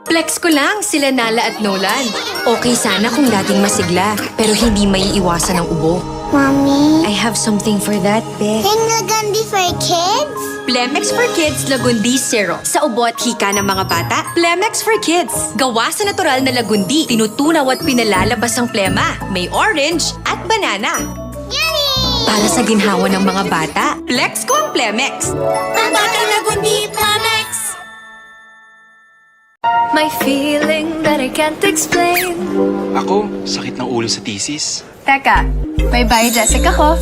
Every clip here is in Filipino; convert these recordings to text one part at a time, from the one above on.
Flex ko lang sila Nala at Nolan. Okay sana kung laging masigla, pero hindi maiiwasan ang ubo. Mommy, I have something for that, Beck. can Lagundi for kids? Plemex for Kids Lagundi Zero. Sa ubo at hika ng mga bata, Plemex for Kids. Gawa sa natural na lagundi, tinutunaw at pinalalabas ang plema. May orange at banana. Yummy! Para sa ginhawa ng mga bata, flex ko ang Plemex. Ang batang Lagundi, Plemex! My feeling that I can't explain. Ako, sakit ng ulo sa thesis. Teka, may biogesic ako.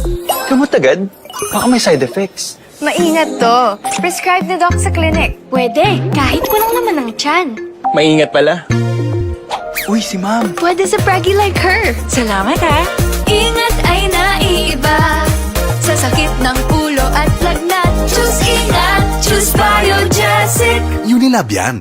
Gamot agad? Baka may side effects. Maingat to. Prescribe ni Doc sa clinic. Pwede, kahit walang laman ng tiyan. Maingat pala. Uy, si ma'am. Pwede sa praggy like her. Salamat ha. Ingat ay naiiba. Sa sakit ng ulo at lagnat. Choose ingat. Choose biogesic. Unilab yan.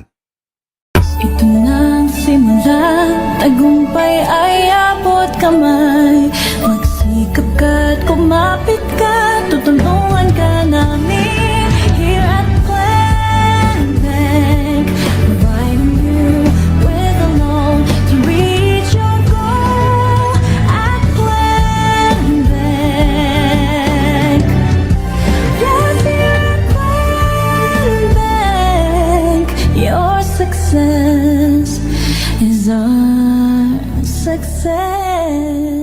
Ito na ang simula, tagumpay ay abot kamay. Magsikap ka at kumapit ka, tutulungan ka namin. Here at Planet, providing you with a loan to reach your goal. At Planet, yes, here at Planet, your success is our success.